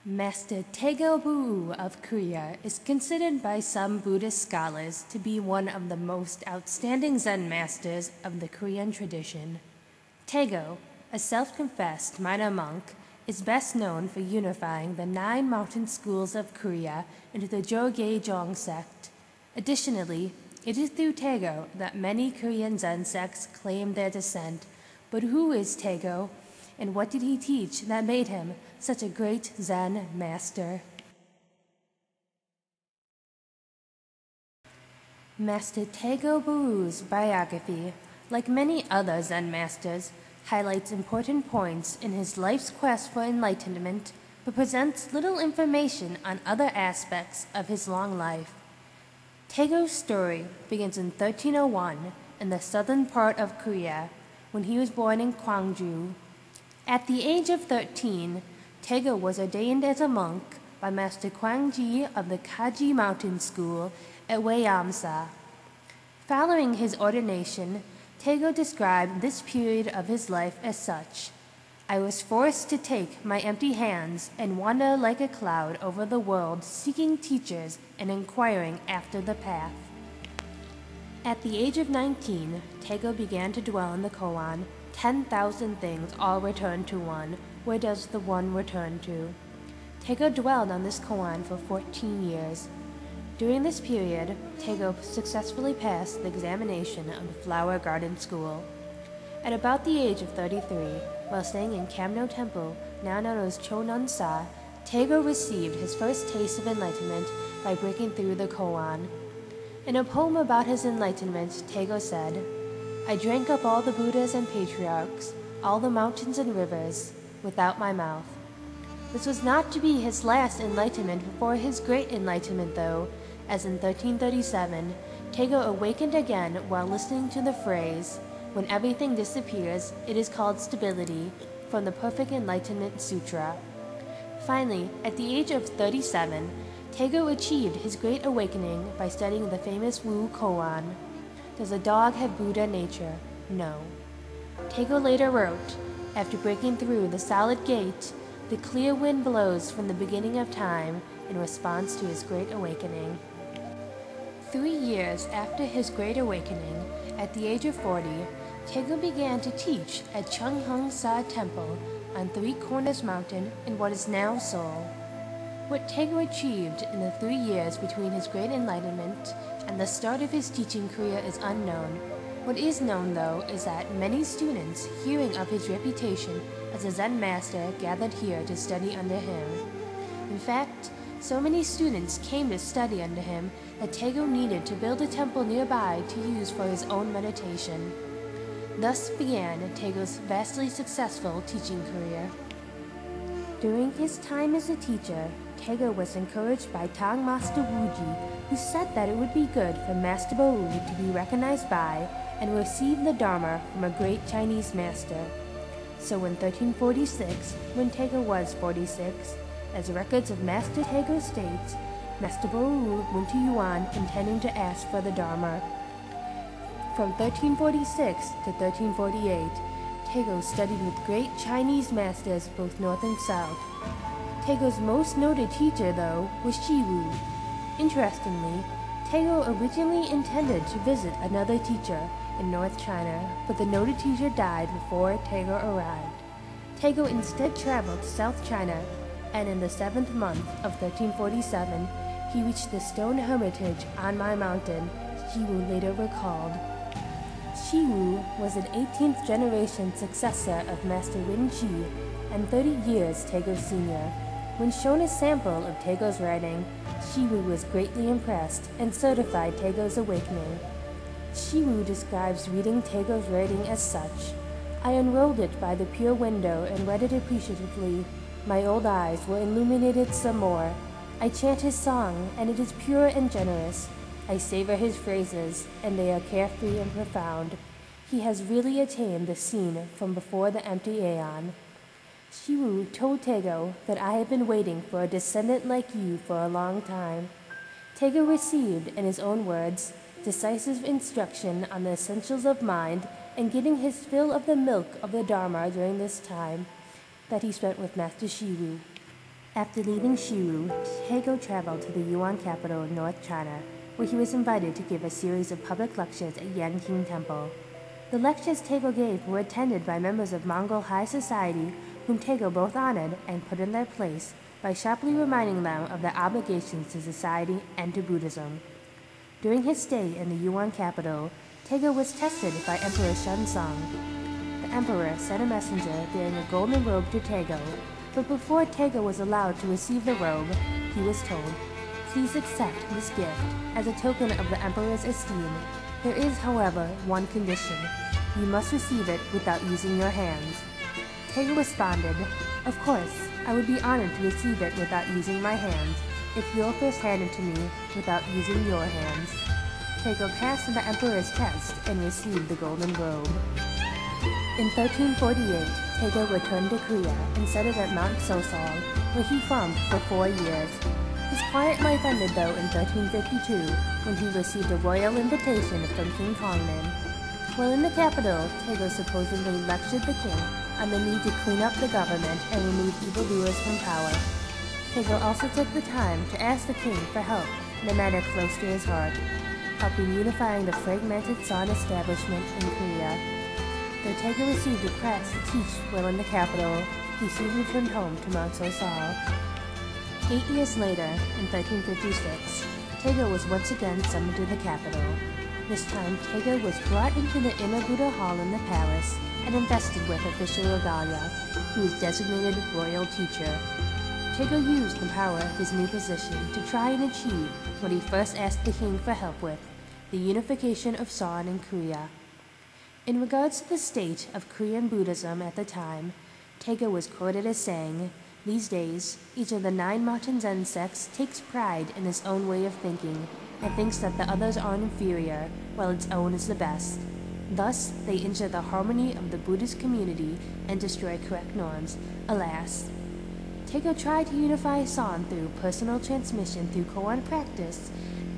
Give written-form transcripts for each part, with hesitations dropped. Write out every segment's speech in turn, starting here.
Master Teo Buu of Korea is considered by some Buddhist scholars to be one of the most outstanding Zen masters of the Korean tradition. Taego, a self-confessed minor monk, is best known for unifying the 9 mountain schools of Korea into the Jogaejong sect. Additionally, it is through Taego that many Korean Zen sects claim their descent. But who is Taego, and what did he teach that made him such a great Zen master? Master Teo Buu's biography, like many other Zen masters, highlights important points in his life's quest for enlightenment, but presents little information on other aspects of his long life. Taego's story begins in 1301 in the southern part of Korea, when he was born in Gwangju. At the age of 13, Taego was ordained as a monk by Master Kwangji of the Kaji Mountain School at Wayamsa. Following his ordination, Taego described this period of his life as such: "I was forced to take my empty hands and wander like a cloud over the world, seeking teachers and inquiring after the path." At the age of 19, Taego began to dwell in the koan, 10,000 things all return to one. Where does the one return to? Taego dwelled on this koan for 14 years. During this period, Taego successfully passed the examination of the Flower Garden School. At about the age of 33, while staying in Kamno Temple, now known as Chononsa, Taego received his first taste of enlightenment by breaking through the koan. In a poem about his enlightenment, Taego said, "I drank up all the Buddhas and patriarchs, all the mountains and rivers, without my mouth." This was not to be his last enlightenment before his great enlightenment, though, as in 1337, Taego awakened again while listening to the phrase, "When everything disappears, it is called stability," from the Perfect Enlightenment Sutra. Finally, at the age of 37, Taego achieved his great awakening by studying the famous Wu koan. Does a dog have Buddha nature? No. Taego later wrote, "After breaking through the solid gate, the clear wind blows from the beginning of time in response to his great awakening." 3 years after his great awakening, at the age of 40, Taego began to teach at Cheonghang-sa Temple on Three Corners Mountain in what is now Seoul. What Taego achieved in the 3 years between his great enlightenment and the start of his teaching career is unknown. What is known, though, is that many students, hearing of his reputation as a Zen master, gathered here to study under him. In fact, so many students came to study under him that Taego needed to build a temple nearby to use for his own meditation. Thus began Taego's vastly successful teaching career. During his time as a teacher, Taego was encouraged by Tang Master Wuji, who said that it would be good for Master Buu to be recognized by and receive the Dharma from a great Chinese master. So in 1346, when Taego was 46, as records of Master Taego states, Master Buu went to Yuan intending to ask for the Dharma. From 1346 to 1348, Taego studied with great Chinese masters both north and south. Taego's most noted teacher, though, was Shiwu. Interestingly, Taego originally intended to visit another teacher in North China, but the noted teacher died before Taego arrived. Taego instead traveled to South China, and in the 7th month of 1347, he reached the stone hermitage on my mountain, Shiwu later recalled. Shiwu was an 18th generation successor of Master Wen Ji and 30 years Taego's senior. When shown a sample of Taego's writing, Shiwu was greatly impressed and certified Taego's awakening. Shiwu describes reading Taego's writing as such: "I unrolled it by the pure window and read it appreciatively. My old eyes were illuminated some more. I chant his song, and it is pure and generous. I savor his phrases, and they are carefree and profound. He has really attained the scene from before the empty aeon." Shiwu told Taego that "I have been waiting for a descendant like you for a long time." Taego received, in his own words, decisive instruction on the essentials of mind and getting his fill of the milk of the Dharma during this time that he spent with Master Shiwu. After leaving Shiwu, Taego traveled to the Yuan capital in North China, where he was invited to give a series of public lectures at Yanqing Temple. The lectures Taego gave were attended by members of Mongol high society, whom Taego both honored and put in their place by sharply reminding them of their obligations to society and to Buddhism. During his stay in the Yuan capital, Taego was tested by Emperor Shenzong. The emperor sent a messenger bearing a golden robe to Taego, but before Taego was allowed to receive the robe, he was told, "Please accept this gift as a token of the emperor's esteem. There is, however, one condition. You must receive it without using your hands." Taego responded, "Of course, I would be honored to receive it without using my hands, if you'll first hand it to me without using your hands." Taego passed the emperor's test and received the golden robe. In 1348, Taego returned to Korea and settled at Mount Sosol, where he farmed for 4 years. His quiet life ended though in 1352, when he received a royal invitation from King Kongnan. While in the capital, Taego supposedly lectured the king on the need to clean up the government and remove evildoers from power. Taego also took the time to ask the king for help in a matter close to his heart, helping unifying the fragmented San establishment in Korea. Though Taego received requests to teach while in the capital, he soon returned home to Mount Sosol. 8 years later, in 1356, Taego was once again summoned to the capital. This time, Taego was brought into the inner Buddha hall in the palace and invested with official regalia. He was designated royal teacher. Taego used the power of his new position to try and achieve what he first asked the king for help with, the unification of San and Korea. In regards to the state of Korean Buddhism at the time, Taego was quoted as saying, "These days, each of the 9 mountain Zen sects takes pride in its own way of thinking and thinks that the others are inferior, while its own is the best. Thus, they injure the harmony of the Buddhist community and destroy correct norms. Alas." Taego tried to unify San through personal transmission through koan practice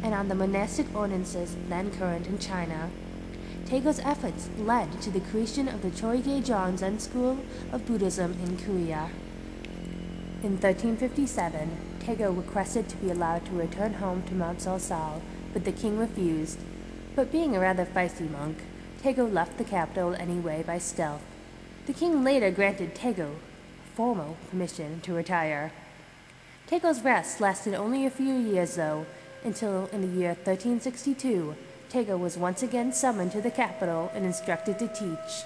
and on the monastic ordinances then current in China. Taego's efforts led to the creation of the Chogyejong Zen school of Buddhism in Korea. In 1357, Taego requested to be allowed to return home to Mount Sosol, but the king refused. But being a rather feisty monk, Taego left the capital anyway by stealth. The king later granted Taego formal permission to retire. Taego's rest lasted only a few years though, until in the year 1362, Taego was once again summoned to the capital and instructed to teach.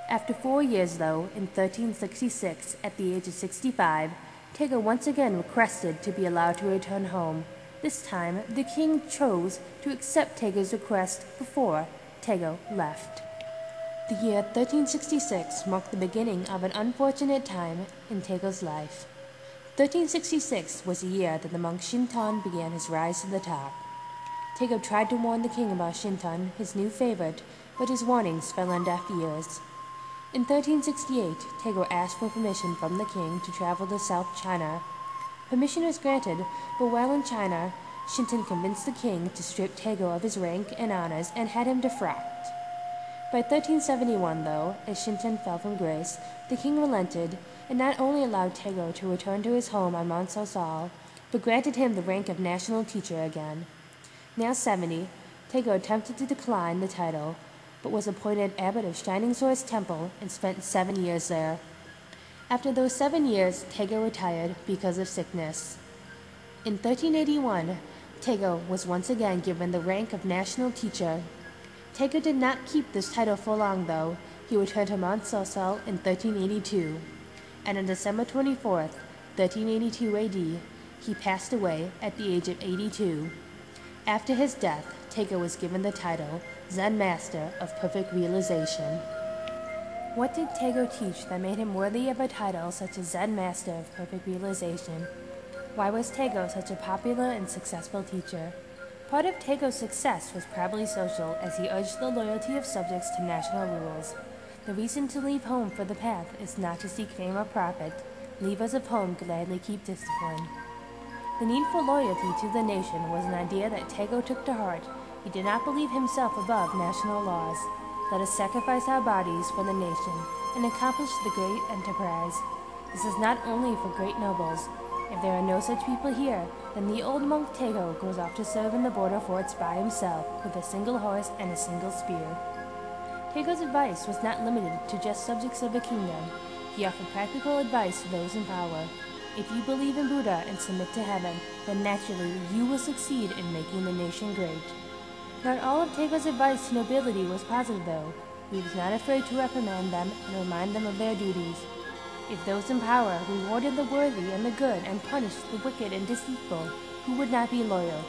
After 4 years though, in 1366, at the age of 65, Taego once again requested to be allowed to return home. This time, the king chose to accept Taego's request before Taego left. The year 1366 marked the beginning of an unfortunate time in Taego's life. 1366 was the year that the monk Shinton began his rise to the top. Taego tried to warn the king about Shinton, his new favorite, but his warnings fell on deaf ears. In 1368, Taego asked for permission from the king to travel to South China. Permission was granted, but while in China, Shinton convinced the king to strip Taego of his rank and honors and had him defrocked. By 1371, though, as Shinton fell from grace, the king relented and not only allowed Taego to return to his home on Mount Sosol, but granted him the rank of national teacher again. Now 70, Taego attempted to decline the title, but was appointed abbot of Shining Source Temple and spent 7 years there. After those 7 years, Taego retired because of sickness. In 1381, Taego was once again given the rank of national teacher. Taego did not keep this title for long though. He returned to Mount Sosol in 1382, and on December 24th, 1382 AD, he passed away at the age of 82. After his death, Taego was given the title Zen Master of Perfect Realization. What did Taego teach that made him worthy of a title such as Zen Master of Perfect Realization? Why was Taego such a popular and successful teacher? Part of Taego's success was probably social, as he urged the loyalty of subjects to national rules. The reason to leave home for the path is not to seek fame or profit. Leavers of home gladly keep discipline. The need for loyalty to the nation was an idea that Taego took to heart. He did not believe himself above national laws. Let us sacrifice our bodies for the nation and accomplish the great enterprise. This is not only for great nobles. If there are no such people here, then the old monk Taego goes off to serve in the border forts by himself with a single horse and a single spear. Taego's advice was not limited to just subjects of the kingdom. He offered practical advice to those in power. If you believe in Buddha and submit to heaven, then naturally you will succeed in making the nation great. Not all of Taego's advice to nobility was positive though. He was not afraid to reprimand them and remind them of their duties. If those in power rewarded the worthy and the good and punished the wicked and deceitful, who would not be loyal?